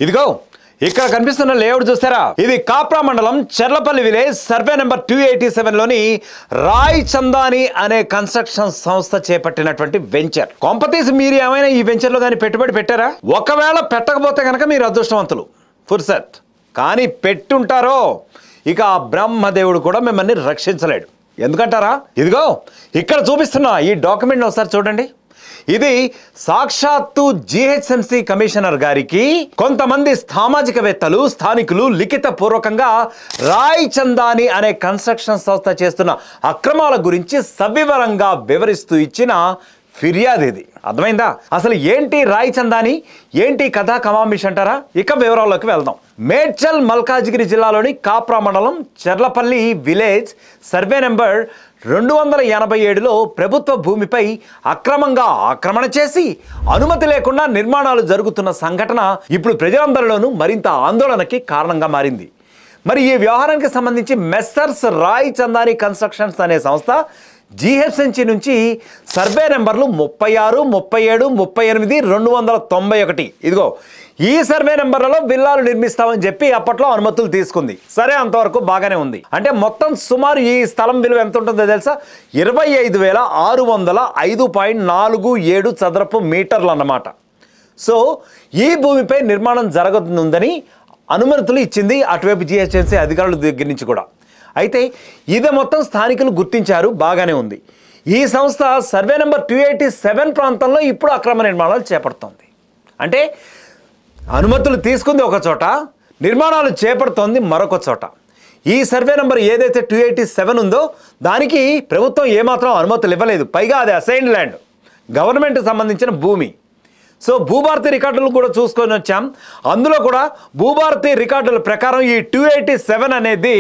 ఇదిగో ఇక్కడ కనిపిస్తున్న లేఅవుట్ చూస్తారా, ఇది కాప్రా మండలం చెర్లపల్లి విలేజ్ సర్వే నెంబర్ 287 లోని రాయ్ చందాని అనే కన్స్ట్రక్షన్ సంస్థ చేపట్టినటువంటి వెంచర్. కొంపతీసి మీరు ఏమైనా ఈ వెంచర్ లో కానీ పెట్టుబడి పెట్టారా? ఒకవేళ పెట్టకపోతే కనుక మీరు అదృష్టవంతులు, ఫుర్సత్. కానీ పెట్టుంటారో ఇక ఆ బ్రహ్మదేవుడు కూడా మిమ్మల్ని రక్షించలేడు. ఎందుకంటారా? ఇదిగో ఇక్కడ చూపిస్తున్న ఈ డాక్యుమెంట్ ఒకసారి చూడండి. ఇది సాక్షాత్తు జిహెచ్ఎంసి కమిషనర్ గారికి కొంతమంది సామాజికవేత్తలు స్థానికులు లిఖిత పూర్వకంగా రాయ్ చందాని అనే కన్స్ట్రక్షన్ సంస్థ చేస్తున్న అక్రమాల గురించి సవివరంగా వివరిస్తూ ఇచ్చిన ఫిర్యాదు ఇది. అర్థమైందా? అసలు ఏంటి రాయ్ చందాని, ఏంటి కథా కమామిష్ అంటారా? ఇక వివరాల్లోకి వెళ్దాం. మేడ్చల్ మల్కాజ్గిరి జిల్లాలోని కాప్రా మండలం చెర్లపల్లి విలేజ్ సర్వే నెంబర్ 287లో ప్రభుత్వ భూమిపై అక్రమంగా ఆక్రమణ చేసి అనుమతి లేకుండా నిర్మాణాలు జరుగుతున్న సంఘటన ఇప్పుడు ప్రజలందరిలోనూ మరింత ఆందోళనకి కారణంగా మారింది. మరి ఈ వ్యవహారానికి సంబంధించి మెస్సర్స్ రాయ్ చందాని కన్స్ట్రక్షన్స్ అనే సంస్థ జిహెచ్ఎంసి నుంచి సర్వే నెంబర్లు 36, 37, 38, 291 ఇదిగో ఈ సర్వే నెంబర్లలో విల్లాలు నిర్మిస్తామని చెప్పి అప్పట్లో అనుమతులు తీసుకుంది. సరే, అంతవరకు బాగానే ఉంది. అంటే మొత్తం సుమారు ఈ స్థలం విలువ ఎంత ఉంటుందో తెలుసా? 25,605.47 చదరపు మీటర్లు అన్నమాట. సో ఈ భూమిపై నిర్మాణం జరగనుందని అనుమతులు ఇచ్చింది అటువైపు జిహెచ్ఎంసి అధికారుల దగ్గర నుంచి కూడా. అయితే ఇది మొత్తం స్థానికులు గుర్తించారు, బాగానే ఉంది. ఈ సంస్థ సర్వే నెంబర్ 287 ప్రాంతంలో ఇప్పుడు అక్రమ నిర్మాణాలు చేపడుతోంది. అంటే అనుమతులు తీసుకుంది ఒక చోట, నిర్మాణాలు చేపడుతోంది మరొక చోట. ఈ సర్వే నెంబర్ ఏదైతే 287 ఉందో దానికి ప్రభుత్వం ఏమాత్రం అనుమతులు ఇవ్వలేదు. పైగా అది అసైన్డ్ ల్యాండ్, గవర్నమెంట్కి సంబంధించిన భూమి. సో భూభారతి రికార్డులు కూడా చూసుకొని వచ్చాం. అందులో కూడా భూభారతి రికార్డుల ప్రకారం ఈ 287 అనేది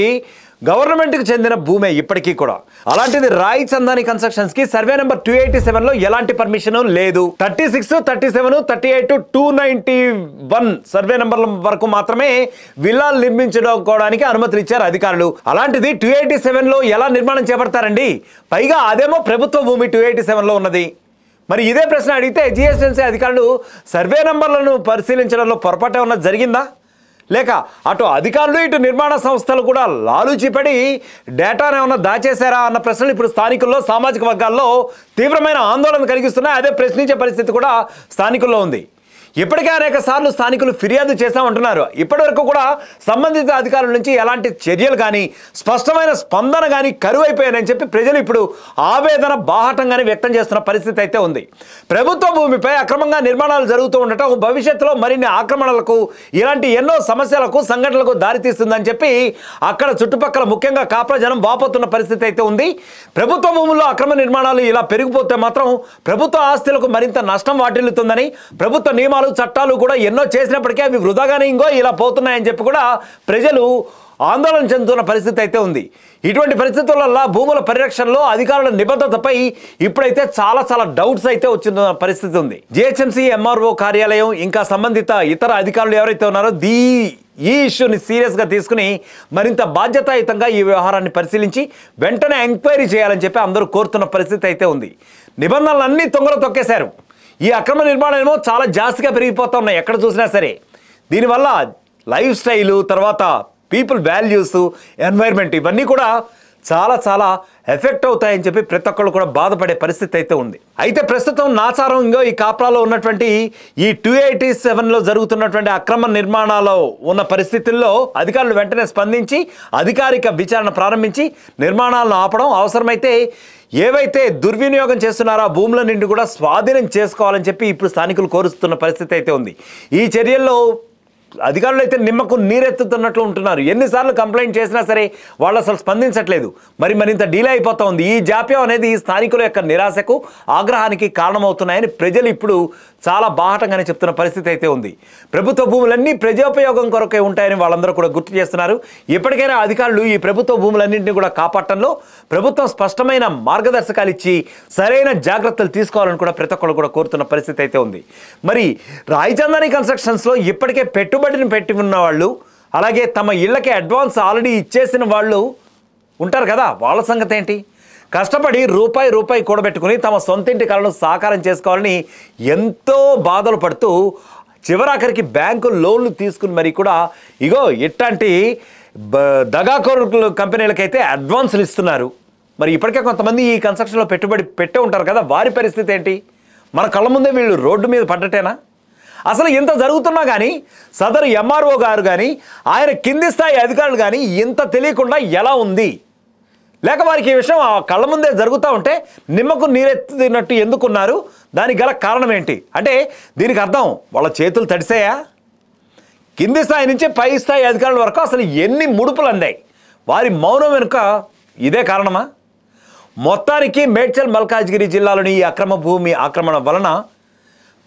గవర్నమెంట్కి చెందిన భూమే ఇప్పటికీ కూడా. అలాంటిది రాయ్ చందాని కన్స్ట్రక్షన్స్కి సర్వే నెంబర్ 287లో ఎలాంటి పర్మిషన్ లేదు. 36, 37, 38, 291 సర్వే నెంబర్ల వరకు మాత్రమే విల్లాలు నిర్మించుకోవడానికి అనుమతులు ఇచ్చారు అధికారులు. అలాంటిది 287లో ఎలా నిర్మాణం చేపడతారండి? పైగా అదేమో ప్రభుత్వ భూమి 287లో ఉన్నది. మరి ఇదే ప్రశ్న అడిగితే జిహెచ్ఎంసీ అధికారులు సర్వే నెంబర్లను పరిశీలించడంలో పొరపాటు ఏమన్నా జరిగిందా? లేక అటు అధికారులు ఇటు నిర్మాణ సంస్థలు కూడా లాలూచిపడి డేటాను ఏమన్నా దాచేశారా అన్న ప్రశ్నలు ఇప్పుడు స్థానికుల్లో సామాజిక వర్గాల్లో తీవ్రమైన ఆందోళన కలిగిస్తున్నాయి. అదే ప్రశ్నించే పరిస్థితి కూడా స్థానికుల్లో ఉంది. ఇప్పటికే అనేక సార్లు స్థానికులు ఫిర్యాదు చేశామంటున్నారు. ఇప్పటివరకు కూడా సంబంధిత అధికారుల నుంచి ఎలాంటి చర్యలు కానీ స్పష్టమైన స్పందన కానీ కరువైపోయాయని చెప్పి ప్రజలు ఇప్పుడు ఆవేదన బాహటంగానే వ్యక్తం చేస్తున్న పరిస్థితి అయితే ఉంది. ప్రభుత్వ భూమిపై అక్రమంగా నిర్మాణాలు జరుగుతూ ఉండటం భవిష్యత్తులో మరిన్ని ఆక్రమణలకు, ఇలాంటి ఎన్నో సమస్యలకు, సంఘటనలకు దారితీస్తుందని చెప్పి అక్కడ చుట్టుపక్కల ముఖ్యంగా కాప్రా జనం వాపోతున్న పరిస్థితి అయితే ఉంది. ప్రభుత్వ భూముల్లో అక్రమ నిర్మాణాలు ఇలా పెరిగిపోతే మాత్రం ప్రభుత్వ ఆస్తులకు మరింత నష్టం వాటిల్లుతుందని, ప్రభుత్వ నియమాలు చట్టాలు కూడా ఎన్నో చేసినప్పటికీ అవి వృధాగానే ఇంకో ఇలా పోతున్నాయని చెప్పి కూడా ప్రజలు ఆందోళన చెందుతున్న పరిస్థితి అయితే ఉంది. ఇటువంటి పరిస్థితుల భూముల పరిరక్షణలో అధికారుల నిబద్ధతపై ఇప్పుడైతే చాలా డౌట్స్ అయితే వచ్చిన పరిస్థితి ఉంది. జిహెచ్ఎంసీ ఎంఆర్ఓ కార్యాలయం ఇంకా సంబంధిత ఇతర అధికారులు ఎవరైతే ఉన్నారో ఈ ఇష్యూని సీరియస్గా తీసుకుని మరింత బాధ్యతాయుతంగా ఈ వ్యవహారాన్ని పరిశీలించి వెంటనే ఎంక్వైరీ చేయాలని చెప్పి అందరూ కోరుతున్న పరిస్థితి అయితే ఉంది. నిబంధనలన్నీ తొంగలో తొక్కేశారు. ఈ అక్రమ నిర్మాణం ఏమో చాలా జాస్తిగా పెరిగిపోతూ ఉన్నాయి ఎక్కడ చూసినా సరే. దీనివల్ల లైఫ్ స్టైలు, తర్వాత పీపుల్ వాల్యూస్, ఎన్వైర్న్మెంట్ ఇవన్నీ కూడా చాలా ఎఫెక్ట్ అవుతాయని చెప్పి ప్రతి ఒక్కళ్ళు కూడా బాధపడే పరిస్థితి అయితే ఉంది. అయితే ప్రస్తుతం నాచారం ఇంకో ఈ కాప్రాలో ఉన్నటువంటి ఈ 287లో జరుగుతున్నటువంటి అక్రమ నిర్మాణాలు ఉన్న పరిస్థితుల్లో అధికారులు వెంటనే స్పందించి అధికారిక విచారణ ప్రారంభించి నిర్మాణాలను ఆపడం, అవసరమైతే ఏవైతే దుర్వినియోగం చేస్తున్నారో ఆ భూముల నుండి కూడా స్వాధీనం చేసుకోవాలని చెప్పి ఇప్పుడు స్థానికులు కోరుస్తున్న పరిస్థితి అయితే ఉంది. ఈ చర్యల్లో అధికారులు అయితే నిమ్మకు నీరెత్తుతున్నట్లు ఉంటున్నారు. ఎన్నిసార్లు కంప్లైంట్ చేసినా సరే వాళ్ళు అసలు స్పందించట్లేదు. మరింత డీలే అయిపోతూ ఉంది. ఈ జాప్యం అనేది స్థానికుల యొక్క నిరాశకు, ఆగ్రహానికి కారణమవుతున్నాయని ప్రజలు ఇప్పుడు చాలా బాహటంగానే చెప్తున్న పరిస్థితి అయితే ఉంది. ప్రభుత్వ భూములన్నీ ప్రజోపయోగం కొరకే ఉంటాయని వాళ్ళందరూ కూడా గుర్తు చేస్తున్నారు. ఇప్పటికైనా అధికారులు ఈ ప్రభుత్వ భూములన్నింటినీ కూడా కాపాడటంలో ప్రభుత్వం స్పష్టమైన మార్గదర్శకాలు ఇచ్చి సరైన జాగ్రత్తలు తీసుకోవాలని కూడా ప్రతి ఒక్కరు కూడా కోరుతున్న పరిస్థితి అయితే ఉంది. మరి రాయ్ చందాని కన్స్ట్రక్షన్స్లో ఇప్పటికే పెట్టుబడిని పెట్టి ఉన్న వాళ్ళు, అలాగే తమ ఇళ్ళకి అడ్వాన్స్ ఆల్రెడీ ఇచ్చేసిన వాళ్ళు ఉంటారు కదా, వాళ్ళ సంగతి ఏంటి? కష్టపడి రూపాయి కూడబెట్టుకుని తమ సొంతింటి కలను సాకారం చేసుకోవాలని ఎంతో బాధలు పడుతూ చివరాఖరికి బ్యాంకు లోన్లు తీసుకుని మరి కూడా ఇగో ఇట్లాంటి దగాకోరు కంపెనీలకైతే అడ్వాన్సులు ఇస్తున్నారు. మరి ఇప్పటికే కొంతమంది ఈ కన్స్ట్రక్షన్లో పెట్టుబడి పెట్టే ఉంటారు కదా, వారి పరిస్థితి ఏంటి? మన కళ్ళ ముందే వీళ్ళు రోడ్డు మీద పడ్డటేనా? అసలు ఇంత జరుగుతున్నా కానీ సదరు ఎంఆర్ఓ గారు కానీ ఆయన కింది స్థాయి అధికారులు కానీ ఇంత తెలియకుండా ఎలా ఉంది? లేక వారికి ఈ విషయం కళ్ళ ముందే జరుగుతూ ఉంటే నిమ్మకు నీరెత్తినట్టు ఎందుకున్నారు? దానికి గల కారణం ఏంటి? అంటే దీనికి అర్థం వాళ్ళ చేతులు తడిసాయా? కింది స్థాయి నుంచి పై స్థాయి అధికారుల వరకు అసలు ఎన్ని ముడుపులు అందాయి? వారి మౌనం వెనుక ఇదే కారణమా? మొత్తానికి మేడ్చల్ మల్కాజ్గిరి జిల్లాలోని ఈ అక్రమ భూమి ఆక్రమణ వలన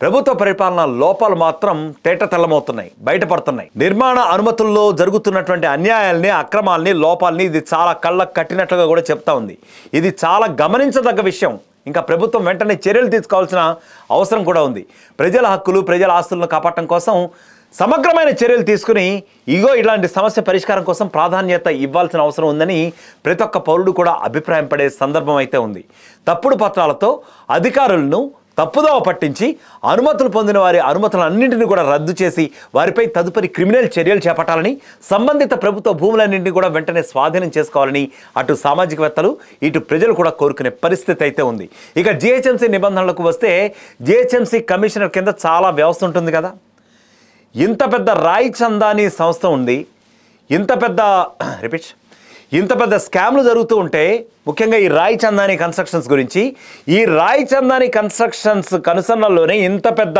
ప్రభుత్వ పరిపాలన లోపాలు మాత్రం తేటతెల్లమవుతున్నాయి, బయటపడుతున్నాయి. నిర్మాణ అనుమతుల్లో జరుగుతున్నటువంటి అన్యాయాల్ని, అక్రమాల్ని, లోపాలని ఇది చాలా కళ్ళకు కట్టినట్లుగా కూడా చెప్తా ఉంది. ఇది చాలా గమనించదగ్గ విషయం. ఇంకా ప్రభుత్వం వెంటనే చర్యలు తీసుకోవాల్సిన అవసరం కూడా ఉంది. ప్రజల హక్కులు, ప్రజల ఆస్తులను కాపాడటం కోసం సమగ్రమైన చర్యలు తీసుకుని ఇగో ఇలాంటి సమస్య పరిష్కారం కోసం ప్రాధాన్యత ఇవ్వాల్సిన అవసరం ఉందని ప్రతి ఒక్క పౌరుడు కూడా అభిప్రాయం పడే సందర్భం అయితే ఉంది. తప్పుడు పత్రాలతో అధికారులను తప్పుదోవ పట్టించి అనుమతులు పొందిన వారి అనుమతులన్నింటినీ కూడా రద్దు చేసి వారిపై తదుపరి క్రిమినల్ చర్యలు చేపట్టాలని, సంబంధిత ప్రభుత్వ భూములన్నింటినీ కూడా వెంటనే స్వాధీనం చేసుకోవాలని అటు సామాజికవేత్తలు, ఇటు ప్రజలు కూడా కోరుకునే పరిస్థితి అయితే ఉంది. ఇక జిహెచ్ఎంసీ నిబంధనలకు వస్తే జిహెచ్ఎంసీ కమిషనర్ కింద చాలా వ్యవస్థ ఉంటుంది కదా. ఇంత పెద్ద రాయ్ చందాని సంస్థ ఉంది, ఇంత పెద్ద స్కామ్లు జరుగుతూ ఉంటే, ముఖ్యంగా ఈ రాయ్ చందాని కన్స్ట్రక్షన్స్ గురించి, ఈ రాయ్ చందాని కన్స్ట్రక్షన్స్ కనుసన్నల్లోనే ఇంత పెద్ద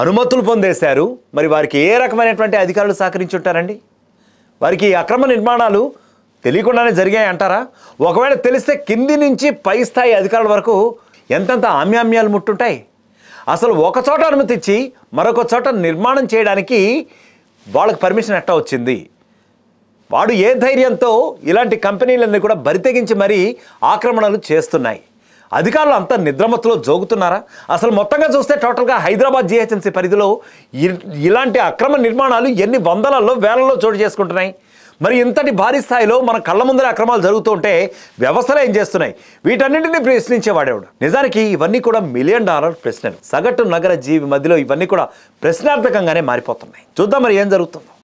అనుమతులు పొందేశారు. మరి వారికి ఏ రకమైనటువంటి అధికారులు సహకరించి ఉంటారండి? వారికి ఈ అక్రమ నిర్మాణాలు తెలియకుండానే జరిగాయి అంటారా? ఒకవేళ తెలిస్తే కింది నుంచి పై స్థాయి అధికారుల వరకు ఎంతెంత ఆమ్యామ్యాలు ముట్టుంటాయి? అసలు ఒక చోట అనుమతి ఇచ్చి మరొక చోట నిర్మాణం చేయడానికి వాళ్ళకి పర్మిషన్ ఎట్టా వచ్చింది? వాడు ఏ ధైర్యంతో ఇలాంటి కంపెనీలన్నీ కూడా బరితెగించి మరీ ఆక్రమణలు చేస్తున్నాయి? అధికారులు అంతా నిద్రమత్తులో జోగుతున్నారా? అసలు మొత్తంగా చూస్తే టోటల్గా హైదరాబాద్ జిహెచ్ఎంసీ పరిధిలో ఇలాంటి అక్రమ నిర్మాణాలు ఎన్ని వందలలో వేలలో చోటు చేసుకుంటున్నాయి? మరి ఇంతటి భారీ స్థాయిలో మన కళ్ళ ముందర అక్రమాలు జరుగుతూ ఉంటే వ్యవస్థలు ఏం చేస్తున్నాయి? వీటన్నింటినీ ప్రశ్నించేవాడేవాడు. నిజానికి ఇవన్నీ కూడా $1 మిలియన్ ప్రశ్నలు. సగటు నగర జీవి మధ్యలో ఇవన్నీ కూడా ప్రశ్నార్థకంగానే మారిపోతున్నాయి. చూద్దాం మరి ఏం జరుగుతుందో.